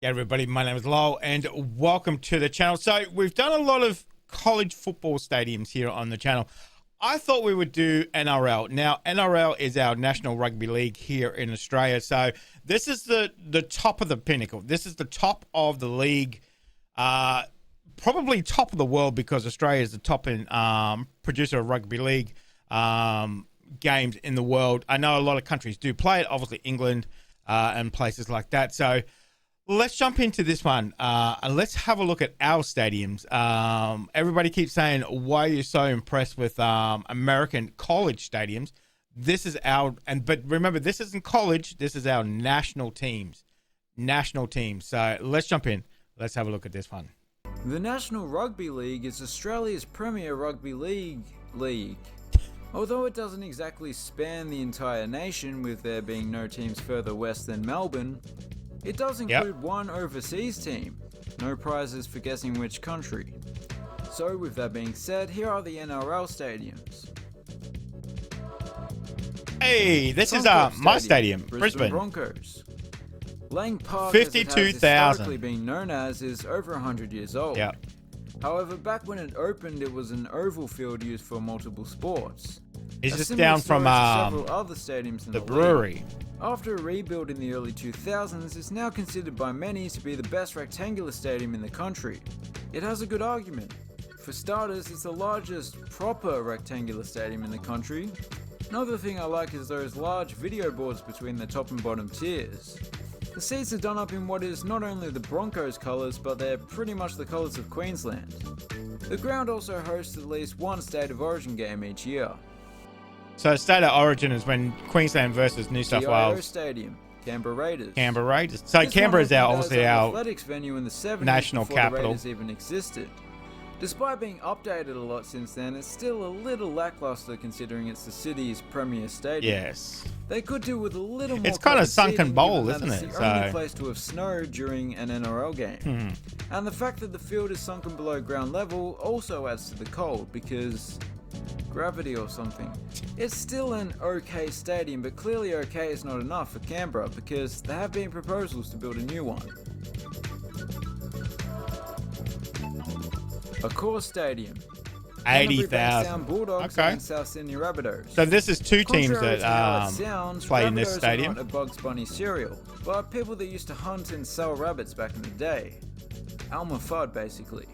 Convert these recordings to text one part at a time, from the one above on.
Yeah, everybody, my name is Lowell and welcome to the channel. So we've done a lot of college football stadiums here on the channel. I thought we would do NRL. Now, NRL is our National Rugby League here in Australia. So this is the top of the pinnacle. This is the top of the league, probably top of the world, because Australia is the top in producer of rugby league games in the world. I know a lot of countries do play it, obviously England and places like that. So let's jump into this one and let's have a look at our stadiums. Everybody keeps saying, why are you so impressed with American college stadiums? This is but remember, this isn't college. This is our national teams. So let's jump in. Let's have a look at this one. The National Rugby League is Australia's premier rugby league. Although it doesn't exactly span the entire nation, with there being no teams further west than Melbourne, it does include one overseas team. No prizes for guessing which country. So with that being said, here are the NRL stadiums. Hey, this is my stadium, Brisbane. Broncos. Lang Park, 52,000. as it has historically been known as, is over 100 years old. Yep. However, back when it opened, it was an oval field used for multiple sports. It's just down from several other stadiums in the brewery. After a rebuild in the early 2000s, it's now considered by many to be the best rectangular stadium in the country. It has a good argument. For starters, it's the largest proper rectangular stadium in the country. Another thing I like is those large video boards between the top and bottom tiers. The seats are done up in what is not only the Broncos colours, but they're pretty much the colours of Queensland. The ground also hosts at least one State of Origin game each year. So State of Origin is when Queensland versus New South Wales. Stadium, Canberra Raiders. So Canberra is obviously our athletics venue in the 70s national before capital. The Raiders even existed. Despite being updated a lot since then, it's still a little lackluster considering it's the city's premier stadium. Yes. They could do with a little more. It's kind of sunken bowl, isn't it? It's the only place to have snowed during an NRL game. And the fact that the field is sunken below ground level also adds to the cold, because gravity or something. It's still an okay stadium, but clearly okay is not enough for Canberra, because there have been proposals to build a new one. Accor Stadium. 80,000. Bulldogs and South Sydney Rabbitohs. So this is two teams that play in this stadium. Are not a Bugs Bunny cereal, but people that used to hunt and sell rabbits back in the day. Alma Fudd, basically.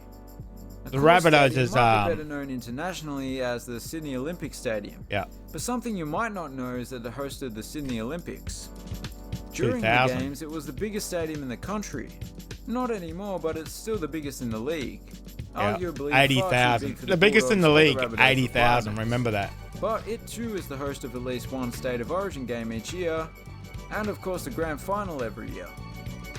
The Rabbitohs is might be better known internationally as the Sydney Olympic Stadium. Yeah. But something you might not know is that it hosted the Sydney Olympics. During 2000. the games, it was the biggest stadium in the country. Not anymore, but it's still the biggest in the league. Yeah. Arguably 80,000. The biggest in the league, 80,000. Remember that. But it too is the host of at least one State of Origin game each year, and of course the grand final every year.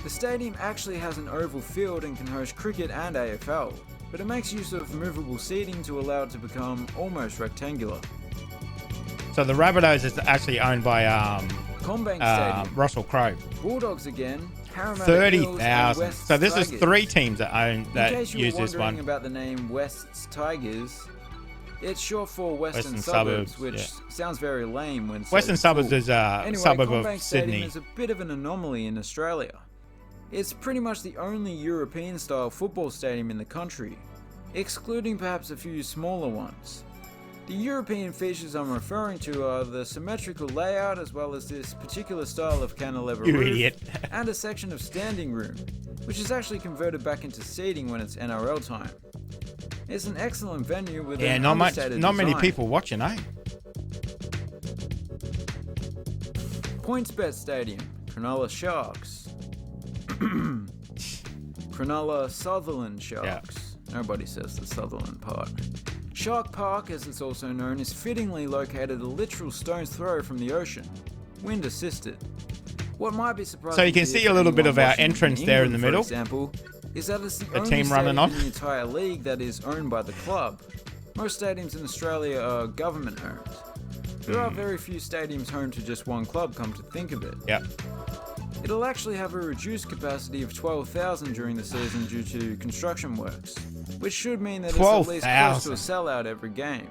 The stadium actually has an oval field and can host cricket and AFL, but it makes use of movable seating to allow it to become almost rectangular. So the Rabbitohs is actually owned by Combank Stadium. Russell Crowe. Bulldogs again. 30,000. So this is three teams that use this one. About the name West's Tigers, it's short for Western Suburbs, which sounds very lame when Western Suburbs is a suburb of Combank Sydney. Stadium is a bit of an anomaly in Australia. It's pretty much the only European-style football stadium in the country, excluding perhaps a few smaller ones. The European features I'm referring to are the symmetrical layout, as well as this particular style of cantilever roof, and a section of standing room, which is actually converted back into seating when it's NRL time. It's an excellent venue with not many people watching, eh? PointsBet Stadium, Cronulla Sharks. Cronulla Sutherland Sharks. Yeah. Nobody says the Sutherland part. Shark Park, as it's also known, is fittingly located a literal stone's throw from the ocean, wind assisted. What might be surprising, so you can see a little bit of our entrance there in the middle. For example, is that it's the only team running on in the entire league that is owned by the club. Most stadiums in Australia are government owned. There are very few stadiums home to just one club, come to think of it. Yep. It'll actually have a reduced capacity of 12,000 during the season due to construction works, which should mean that it's at least close to a sellout every game.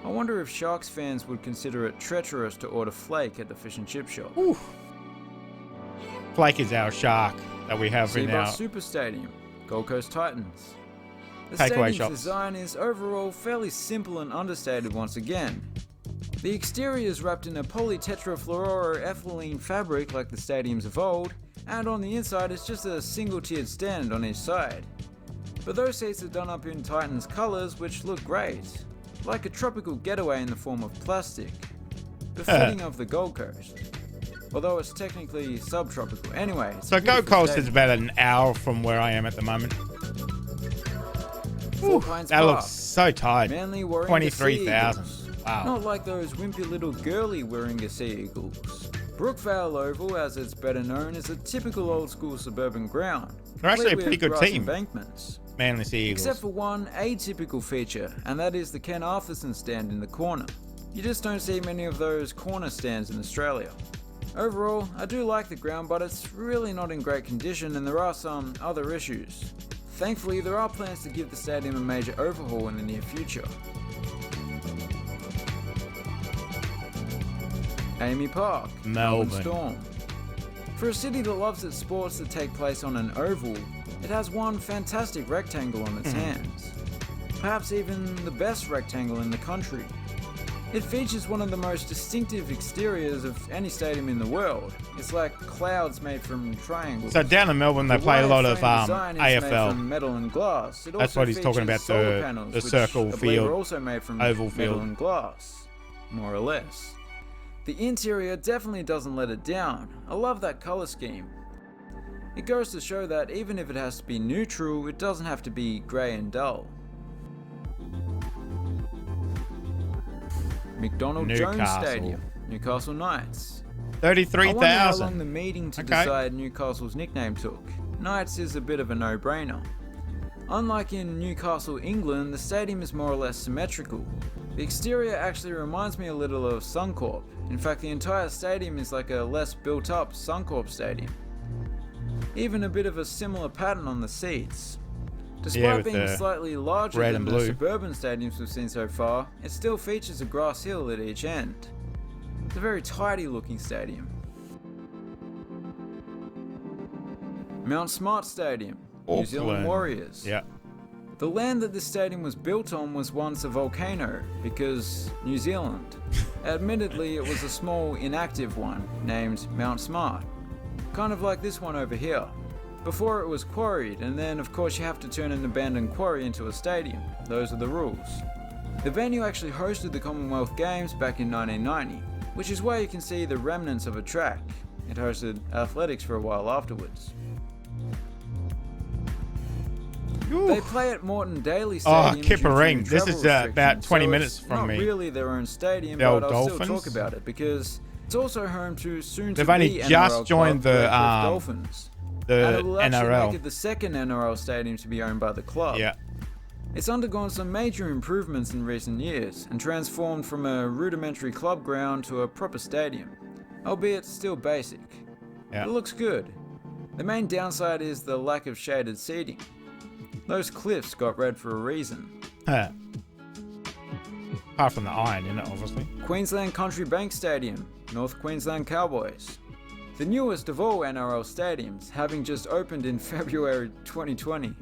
I wonder if Sharks fans would consider it treacherous to order flake at the fish and chip shop. Ooh. Flake is our shark. that we have in our Seabus Super Stadium, Gold Coast Titans. The takeaway stadium's shops. design is overall fairly simple and understated once again. The exterior is wrapped in a polytetrafluoroethylene fabric like the stadiums of old, and on the inside it's just a single tiered stand on each side. But those seats are done up in Titans colours which look great, like a tropical getaway in the form of plastic, befitting of the Gold Coast. Although it's technically subtropical. Anyway, it's So a Gold beautiful Coast is stadium. about an hour from where I am at the moment. Four Pines That Park, looks so tight. Manly Warringah 23,000. Sea Eagles. Wow. Not like those wimpy little girly Warringah Sea Eagles. Brookvale Oval, as it's better known, is a typical old school suburban ground. They're actually a complete pretty with good grass team. Embankments. Manly Sea Eagles. Except for one atypical feature, and that is the Ken Arthurson stand in the corner. You just don't see many of those corner stands in Australia. Overall, I do like the ground, but it's really not in great condition and there are some other issues. Thankfully, there are plans to give the stadium a major overhaul in the near future. Amy Park, Melbourne. Storm. For a city that loves its sports that take place on an oval, it has one fantastic rectangle on its hands. Perhaps even the best rectangle in the country. It features one of the most distinctive exteriors of any stadium in the world. It's like clouds made from triangles. So down in Melbourne, they The play a lot wire of frame design is made AFL. from metal and glass. It That's also what he's talking features about, solar the panels, which circle I believe field, are also made from oval metal field. and glass, more or less. The interior definitely doesn't let it down. I love that color scheme. It goes to show that even if it has to be neutral, it doesn't have to be grey and dull. McDonald Jones Newcastle. Stadium, Newcastle Knights. I wonder how long 33,000. the meeting to Okay. decide Newcastle's nickname took. Knights is a bit of a no-brainer. Unlike in Newcastle, England, the stadium is more or less symmetrical. The exterior actually reminds me a little of Suncorp. In fact, the entire stadium is like a less built-up Suncorp stadium. Even a bit of a similar pattern on the seats. Despite with being the slightly larger red than and the blue. suburban stadiums we've seen so far, it still features a grass hill at each end. It's a very tidy looking stadium. Mount Smart Stadium, New Zealand Auckland. Warriors. Yeah. The land that this stadium was built on was once a volcano, because New Zealand. Admittedly, it was a small, inactive one, named Mount Smart. Kind of like this one over here. Before it was quarried, and then of course you have to turn an abandoned quarry into a stadium. Those are the rules. The venue actually hosted the Commonwealth Games back in 1990, which is where you can see the remnants of a track. It hosted athletics for a while afterwards. They play at Moreton Daly Stadium. due to Kippering. This travel is about restrictions, 20 so minutes it's from not me. really their own stadium, The old but I'll still Dolphins? talk about it because it's also home to soon They've to only be just NRL joined club, the, Redcliffe Dolphins. And The it will actually make NRL. it the second NRL stadium to be owned by the club. Yeah. It's undergone some major improvements in recent years and transformed from a rudimentary club ground to a proper stadium, albeit still basic. Yeah. It looks good. The main downside is the lack of shaded seating. Those cliffs got red for a reason. Huh. Apart from the iron in it, obviously. Queensland Country Bank Stadium, North Queensland Cowboys. The newest of all NRL stadiums, having just opened in February 2020.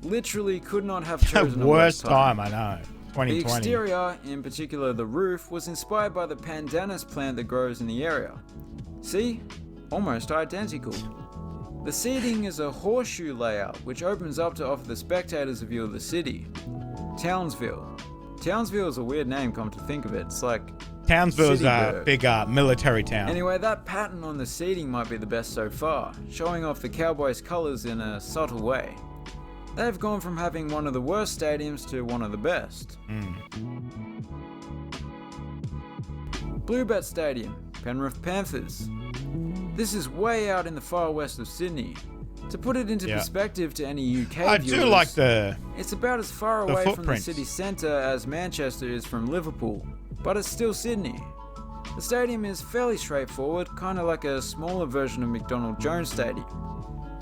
Literally could not have chosen a worse Worst time, I know. The 2020. exterior, in particular the roof, was inspired by the pandanus plant that grows in the area. See? Almost identical. The seating is a horseshoe layout, which opens up to offer the spectators a view of the city. Townsville. Townsville is a weird name, come to think of it. It's like Townsville's a Cityburg. big military town. Anyway, that pattern on the seating might be the best so far, showing off the Cowboys' colours in a subtle way. They've gone from having one of the worst stadiums to one of the best. Bluebet Stadium, Penrith Panthers. This is way out in the far west of Sydney. To put it into Yeah. perspective to any UK I viewers, do like the it's about as far away from the footprints. city centre as Manchester is from Liverpool, but it's still Sydney. The stadium is fairly straightforward, kind of like a smaller version of McDonald Jones Stadium.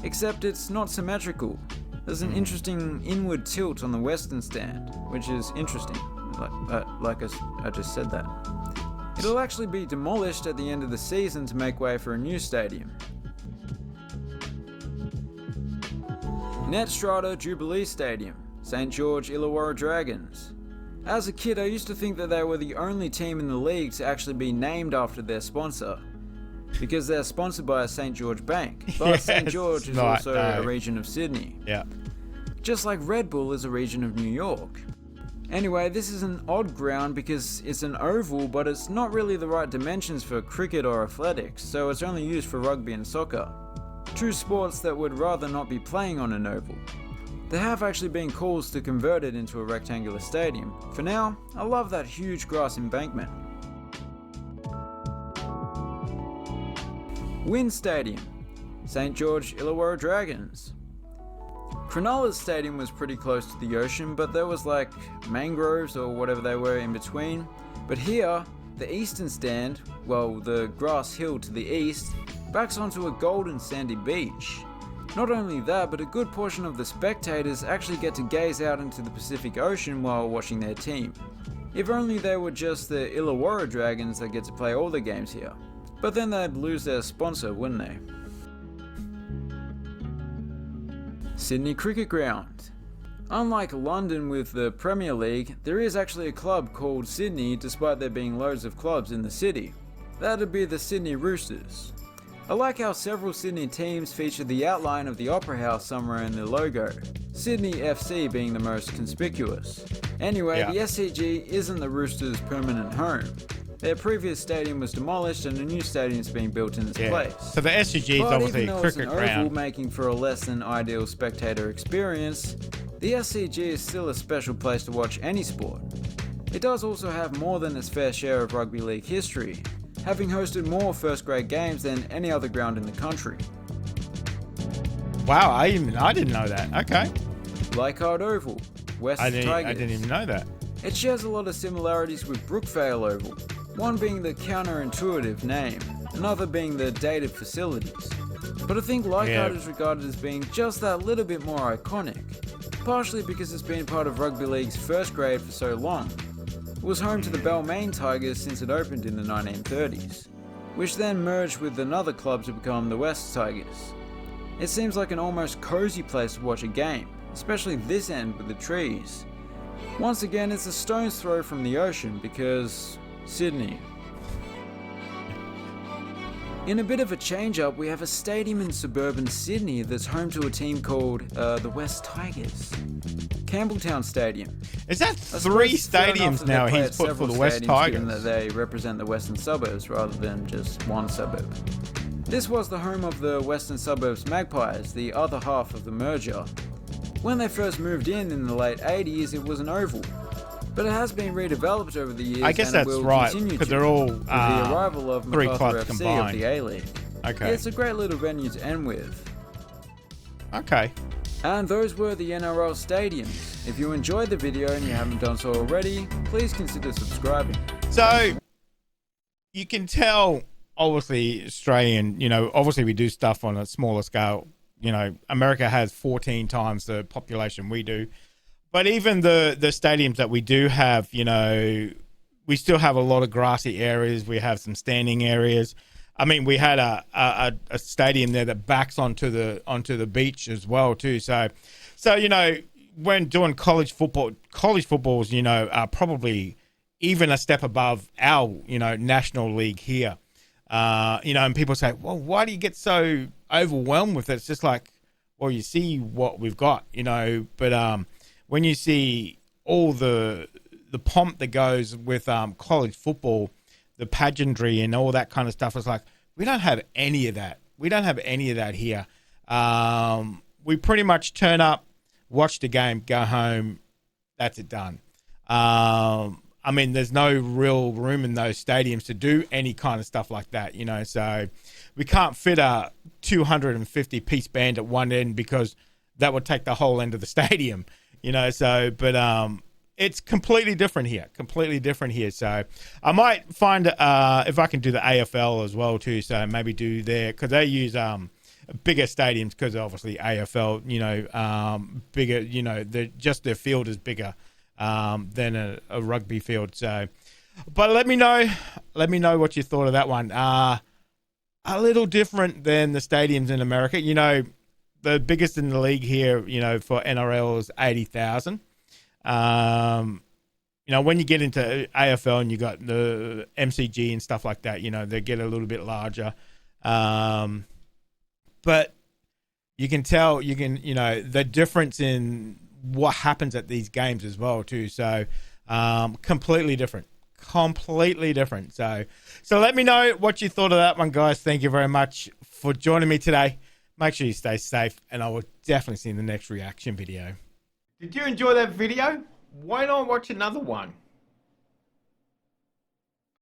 Except it's not symmetrical. There's an interesting inward tilt on the western stand, which is interesting, like I just said that. It'll actually be demolished at the end of the season to make way for a new stadium. Netstrata Jubilee Stadium, St. George Illawarra Dragons. As a kid, I used to think that they were the only team in the league to actually be named after their sponsor, because they're sponsored by a St. George bank, but Yes, St. George is also a region of Sydney. Yeah. Just like Red Bull is a region of New York. Anyway, this is an odd ground because it's an oval, but it's not really the right dimensions for cricket or athletics, so it's only used for rugby and soccer. True sports that would rather not be playing on an oval. There have actually been calls to convert it into a rectangular stadium. For now, I love that huge grass embankment. WIN Stadium, St. George Illawarra Dragons. Cronulla's stadium was pretty close to the ocean, but there was like mangroves or whatever they were in between. But here, the eastern stand, well, the grass hill to the east, backs onto a golden sandy beach. Not only that, but a good portion of the spectators actually get to gaze out into the Pacific Ocean while watching their team. If only they were just the Illawarra Dragons that get to play all their games here. But then they'd lose their sponsor, wouldn't they? Sydney Cricket Ground. Unlike London with the Premier League, there is actually a club called Sydney despite there being loads of clubs in the city. That'd be the Sydney Roosters. I like how several Sydney teams feature the outline of the Opera House somewhere in the logo, Sydney FC being the most conspicuous. Anyway, the SCG isn't the Roosters' permanent home. Their previous stadium was demolished and a new stadium is being built in its place. So the SCG is obviously a cricket oval ground. Making for a less than ideal spectator experience, the SCG is still a special place to watch any sport. It does also have more than its fair share of rugby league history, having hosted more first grade games than any other ground in the country. Wow, I didn't know that. Okay. Leichhardt Oval, West Tigers. I didn't even know that. It shares a lot of similarities with Brookvale Oval, one being the counterintuitive name, another being the dated facilities. But I think Leichhardt is regarded as being just that little bit more iconic, partially because it's been part of rugby league's first grade for so long. It was home to the Balmain Tigers since it opened in the 1930s, which then merged with another club to become the West Tigers. It seems like an almost cozy place to watch a game, especially this end with the trees. Once again, it's a stone's throw from the ocean because Sydney. In a bit of a change-up, we have a stadium in suburban Sydney that's home to a team called the West Tigers. Campbelltown Stadium. Is that three stadiums now he's put for the West Tigers? Given that they represent the western suburbs rather than just one suburb. This was the home of the Western Suburbs Magpies, the other half of the merger. When they first moved in the late 80s, it was an oval. But it has been redeveloped over the years. I guess and that's it will right, continue because to, they're all with the arrival of three MacArthur clubs FC combined. of the A-League. Okay. Yeah, it's a great little venue to end with. Okay. And those were the NRL stadiums. If you enjoyed the video and you haven't done so already, please consider subscribing. So you can tell, obviously, Australian, obviously we do stuff on a smaller scale. America has 14 times the population we do. But even the stadiums that we do have, we still have a lot of grassy areas. We have some standing areas. I mean, we had a stadium there that backs onto the beach as well too. So when doing college footballs, are probably even a step above our national league here. And people say, well, why do you get so overwhelmed with it? It's just like, well, you see what we've got, but when you see all the pomp that goes with college football, the pageantry and all that kind of stuff, it's like, we don't have any of that. We don't have any of that here. We pretty much turn up, watch the game, go home. That's it, done. I mean, there's no real room in those stadiums to do any kind of stuff like that, so we can't fit a 250-piece band at one end because that would take the whole end of the stadium, but it's completely different here. So I might find if I can do the AFL as well too, so maybe do there, because they use bigger stadiums, because obviously AFL, bigger, just their field is bigger than a rugby field. So, but let me know what you thought of that one. A little different than the stadiums in America. the biggest in the league here, you know, for NRL is 80,000. You know, when you get into AFL and you got the MCG and stuff like that, you know, they get a little bit larger. But you can tell, you know, the difference in what happens at these games as well too. So completely different. So let me know what you thought of that one, guys. Thank you very much for joining me today. Make sure you stay safe, and I will definitely see you in the next reaction video. Did you enjoy that video? Why not watch another one?